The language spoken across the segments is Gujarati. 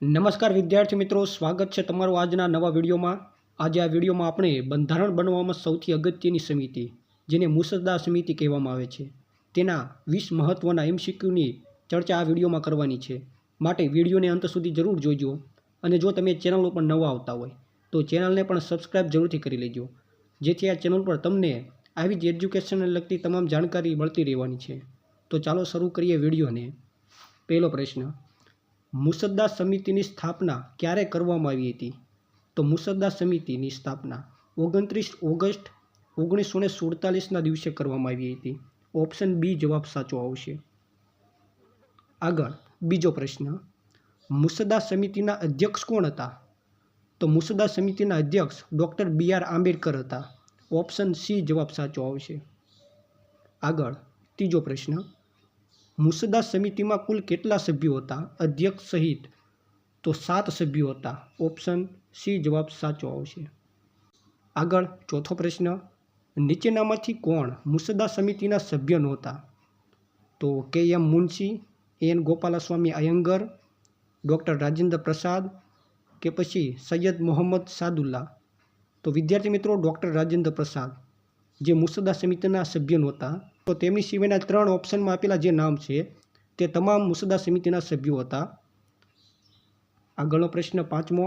નમસ્કાર વિદ્યાર્થી મિત્રો, સ્વાગત છે તમારું આજના નવા વિડીયોમાં। આજે આ વિડીયોમાં આપણે બંધારણ બનવામાં સૌથી અગત્યની સમિતિ, જેને મુસદ્દા સમિતિ કહેવામાં આવે છે, તેના 20 મહત્ત્વના MCQની ચર્ચા આ વિડીયોમાં કરવાની છે। માટે વિડીયોને અંત સુધી જરૂર જોઈજો અને જો તમે ચેનલ ઉપર નવા આવતા હોય તો ચેનલને પણ સબસ્ક્રાઇબ જરૂરથી કરી લેજો, જેથી આ ચેનલ પર તમને આવી જ એજ્યુકેશનને લગતી તમામ જાણકારી મળતી રહેવાની છે। તો ચાલો શરૂ કરીએ વિડીયોને। પહેલો પ્રશ્ન, મુસદ્દા સમિતિની સ્થાપના ક્યારે કરવામાં આવી હતી? તો મુસદ્દા સમિતિની સ્થાપના 29 ઓગસ્ટ 1947ના દિવસે કરવામાં આવી હતી। ઓપ્શન બી જવાબ સાચો આવશે। આગળ બીજો પ્રશ્ન, મુસદ્દા સમિતિના અધ્યક્ષ કોણ હતા? તો મુસદ્દા સમિતિના અધ્યક્ષ ડૉક્ટર BR આંબેડકર હતા। ઓપ્શન સી જવાબ સાચો આવશે। આગળ ત્રીજો પ્રશ્ન, મુસદ્દા સમિતિમાં કુલ કેટલા સભ્યો હતા અધ્યક્ષ સહિત? તો 7 સભ્યો હતા। ઓપ્શન સી જવાબ સાચો આવશે। આગળ ચોથો પ્રશ્ન, નીચેનામાંથી કોણ મુસદ્દા સમિતિના સભ્ય નહોતા? તો KM Munshi, N Gopalaswami Ayyangar, doctor Rajendra Prasad કે પછી સૈયદ મોહમ્મદ સાદુલ્લા? તો વિદ્યાર્થી મિત્રો, ડૉક્ટર રાજેન્દ્ર પ્રસાદ જે મુસદ્દા સમિતિના સભ્ય નહોતા, તો તેમની સિવાયના 3 ઓપ્શનમાં આપેલા જે નામ છે તે તમામ મુસદ્દા સમિતિના સભ્યો હતા। આગળનો પ્રશ્ન પાંચમો,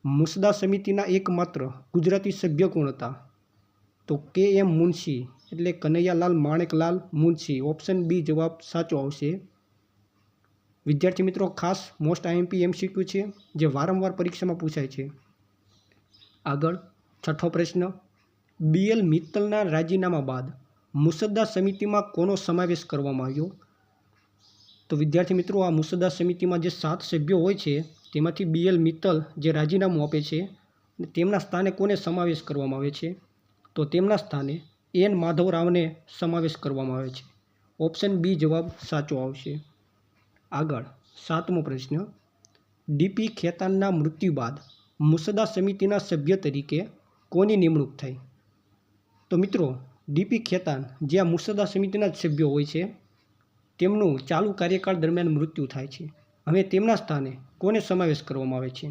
મુસદ્દા સમિતિના એકમાત્ર ગુજરાતી સભ્ય કોણ હતા? તો KM મુનશી એટલે કનૈયાલાલ માણેકલાલ મુનશી। ઓપ્શન બી જવાબ સાચો આવશે। વિદ્યાર્થી મિત્રો, ખાસ મોસ્ટ IMP MCQ છે જે વારંવાર પરીક્ષામાં પૂછાય છે। આગળ છઠ્ઠો પ્રશ્ન, BL મિત્તલના રાજીનામા બાદ મુસદ્દા સમિતિમાં કોનો સમાવેશ કરવામાં આવ્યો? તો વિદ્યાર્થી મિત્રો, આ મુસદ્દા સમિતિમાં જે 7 સભ્યો હોય છે તેમાંથી BL મિત્તલ જે રાજીનામું આપે છે તેમના સ્થાને કોને સમાવેશ કરવામાં આવે છે? તો તેમના સ્થાને N માધવરાવને સમાવેશ કરવામાં આવે છે। ઓપ્શન બી જવાબ સાચો આવશે। આગળ સાતમો પ્રશ્ન, DP ખેતાનના મૃત્યુ બાદ મુસદ્દા સમિતિના સભ્ય તરીકે કોની નિમણૂક થઈ? તો મિત્રો, DP ખેતાન જે આ મુસદ્દા સમિતિના જ સભ્યો હોય છે તેમનું ચાલુ કાર્યકાળ દરમિયાન મૃત્યુ થાય છે। હવે તેમના સ્થાને કોને સમાવેશ કરવામાં આવે છે?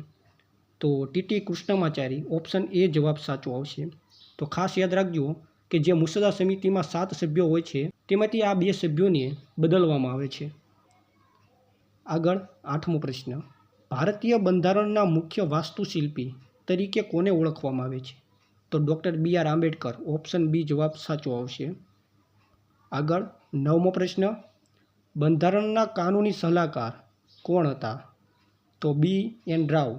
તો TT કૃષ્ણમાચારી। ઓપ્શન એ જવાબ સાચો આવશે। તો ખાસ યાદ રાખજો કે જે મુસદ્દા સમિતિમાં 7 સભ્યો હોય છે તેમાંથી આ 2 સભ્યોને બદલવામાં આવે છે। આગળ આઠમો પ્રશ્ન, ભારતીય બંધારણના મુખ્ય વાસ્તુશિલ્પી તરીકે કોને ઓળખવામાં આવે છે? તો doctor BR Ambedkar. Option B જવાબ સાચો આવશે। આગળ નવમો પ્રશ્ન, બંધારણના કાનૂની સલાહકાર કોણ હતા? તો BN રાવ।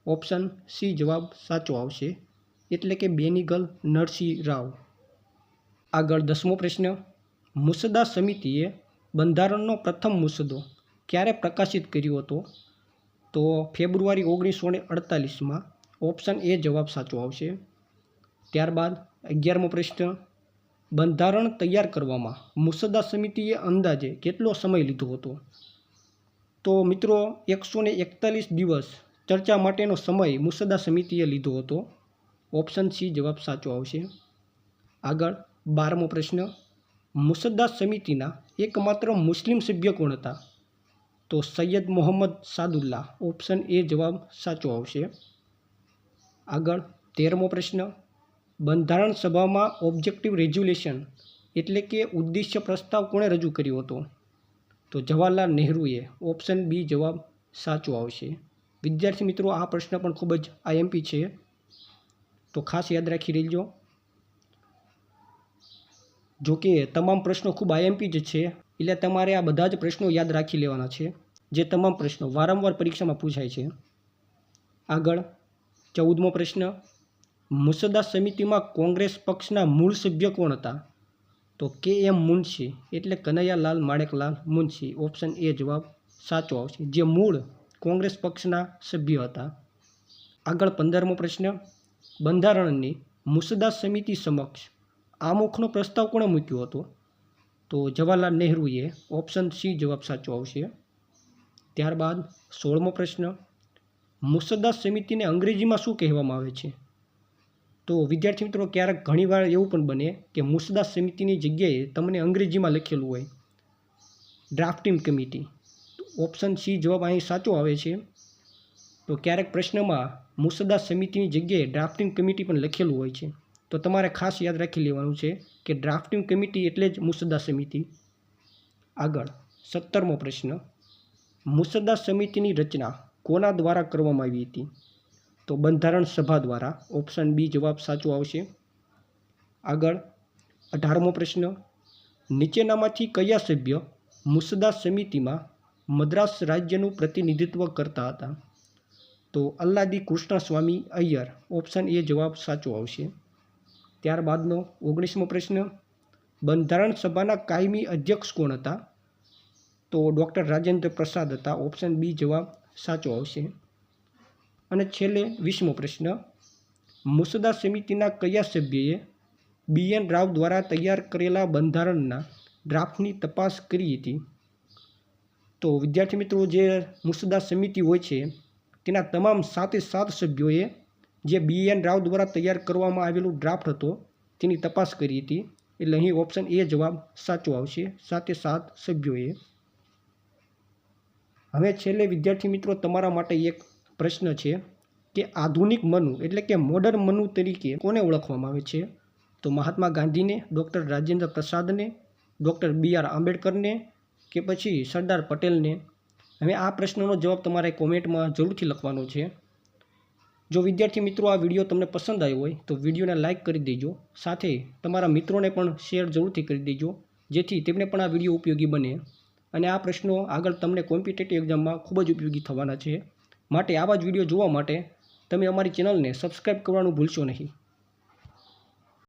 ઓપ્શન સી જવાબ સાચો આવશે, એટલે કે બેનીગલ નરસિંહ રાવ। આગળ 10મો પ્રશ્ન, મુસદ્દા સમિતિએ બંધારણનો પ્રથમ મુસદ્દો ક્યારે પ્રકાશિત કર્યો હતો? તો ફેબ્રુઆરી 1948માં। ઓપ્શન એ જવાબ સાચો આવશે। ત્યારબાદ 11મો પ્રશ્ન, બંધારણ તૈયાર કરવામાં મુસદ્દા સમિતિએ અંદાજે કેટલો સમય લીધો હતો? તો મિત્રો, 141 દિવસ ચર્ચા માટેનો સમય મુસદ્દા સમિતિએ લીધો હતો। ઓપ્શન સી જવાબ સાચો આવશે। આગળ 12મો પ્રશ્ન, મુસદ્દા સમિતિના એકમાત્ર મુસ્લિમ સભ્ય કોણ હતા? તો સૈયદ મોહમ્મદ સાદુલ્લા। ઓપ્શન એ જવાબ સાચો આવશે। આગળ 13મો પ્રશ્ન, બંધારણ સભામાં ઓબ્જેક્ટિવ રેઝોલ્યુશન એટલે કે ઉદ્દેશ્ય પ્રસ્તાવ કોણે રજૂ કર્યો હતો? તો જવાહરલાલ નહેરુએ। ઓપ્શન બી જવાબ સાચો આવશે। વિદ્યાર્થી મિત્રો, આ પ્રશ્ન પણ ખૂબ જ IMP છે, તો ખાસ યાદ રાખી લેજો। જો કે તમામ પ્રશ્નો ખૂબ IMP જ છે, એટલે તમારે આ બધા જ પ્રશ્નો યાદ રાખી લેવાના છે, જે તમામ પ્રશ્નો વારંવાર પરીક્ષામાં પૂછાય છે। આગળ 14મો પ્રશ્ન, મુસદ્દા સમિતિમાં કોંગ્રેસ પક્ષના મૂળ સભ્ય કોણ હતા? તો KM મુનશી એટલે કનૈયાલાલ માણેકલાલ મુનશી। ઓપ્શન એ જવાબ સાચો આવશે, જે મૂળ કોંગ્રેસ પક્ષના સભ્ય હતા। આગળ 15મો પ્રશ્ન, બંધારણની મુસદ્દા સમિતિ સમક્ષ આમુખનો પ્રસ્તાવ કોણે મૂક્યો હતો? તો જવાહરલાલ નહેરુએ। ઓપ્શન સી જવાબ સાચો આવશે। ત્યારબાદ 16મો પ્રશ્ન, મુસદ્દા સમિતિને અંગ્રેજીમાં શું કહેવામાં આવે છે? તો વિદ્યાર્થી મિત્રો, ક્યારેક ઘણીવાર એવું પણ બને કે મુસદ્દા સમિતિની જગ્યાએ તમને અંગ્રેજીમાં લખેલું હોય ડ્રાફ્ટિંગ કમિટી। ઓપ્શન સી જવાબ અહીં સાચો આવે છે। તો ક્યારેક પ્રશ્નમાં મુસદ્દા સમિતિની જગ્યાએ ડ્રાફ્ટિંગ કમિટી પણ લખેલું હોય છે, તો તમારે ખાસ યાદ રાખી લેવાનું છે કે ડ્રાફ્ટિંગ કમિટી એટલે જ મુસદ્દા સમિતિ. આગળ 17મો પ્રશ્ન, મુસદ્દા સમિતિની રચના કોના દ્વારા કરવામાં આવી હતી? તો બંધારણ સભા દ્વારા. ઓપ્શન બી જવાબ સાચો આવશે. આગળ 18મો પ્રશ્ન, નીચેનામાંથી કયા સભ્ય મુસદ્દા સમિતિમાં મદ્રાસ રાજ્યનું પ્રતિનિધિત્વ કરતા હતા? તો અલ્લાદી કૃષ્ણસ્વામી અય્યર. ઓપ્શન એ જવાબ સાચો આવશે. ત્યારબાદનો 19મો પ્રશ્ન, બંધારણ સભાના કાયમી અધ્યક્ષ કોણ હતા? તો ડૉક્ટર રાજેન્દ્ર પ્રસાદ હતા. ઓપ્શન બી જવાબ સાચો આવશે. અને છેલ્લે 20મો પ્રશ્ન, મુસદ્દા સમિતિના કયા સભ્યએ BN રાવ દ્વારા તૈયાર કરેલા બંધારણના ડ્રાફ્ટની તપાસ કરી હતી? તો વિદ્યાર્થી મિત્રો, જે મુસદ્દા સમિતિ હોય છે તેના તમામ 7 સભ્યોએ જે BN રાવ દ્વારા તૈયાર કરવામાં આવેલું ડ્રાફ્ટ હતો તેની તપાસ કરી હતી. એટલે અહીં ઓપ્શન એ જવાબ સાચો આવશે, 7 સભ્યોએ. હવે છેલ્લે વિદ્યાર્થી મિત્રો તમારા માટે એક પ્રશ્ન છે કે આધુનિક મનુ એટલે કે મોડર્ન મનુ તરીકે કોને ઓળખવામાં આવે છે? તો મહાત્મા ગાંધીને, ડૉક્ટર રાજેન્દ્ર પ્રસાદને, ડૉક્ટર BR આંબેડકરને કે પછી સરદાર પટેલને? હવે આ પ્રશ્નનો જવાબ તમારે કોમેન્ટમાં જરૂરથી લખવાનો છે. જો વિદ્યાર્થી મિત્રો આ વિડીયો તમને પસંદ આવ્યો હોય તો વિડીયોને લાઇક કરી દેજો, સાથે તમારા મિત્રોને પણ શેર જરૂરથી કરી દેજો, જેથી તેમને પણ આ વિડીયો ઉપયોગી બને. અને આ પ્રશ્નો આગળ તમને કોમ્પિટિટિવ એક્ઝામમાં ખૂબ જ ઉપયોગી થવાના છે. માટે આવા જ વિડીયો જોવા માટે તમે અમારી ચેનલને સબસ્ક્રાઈબ કરવાનું ભૂલશો નહીં.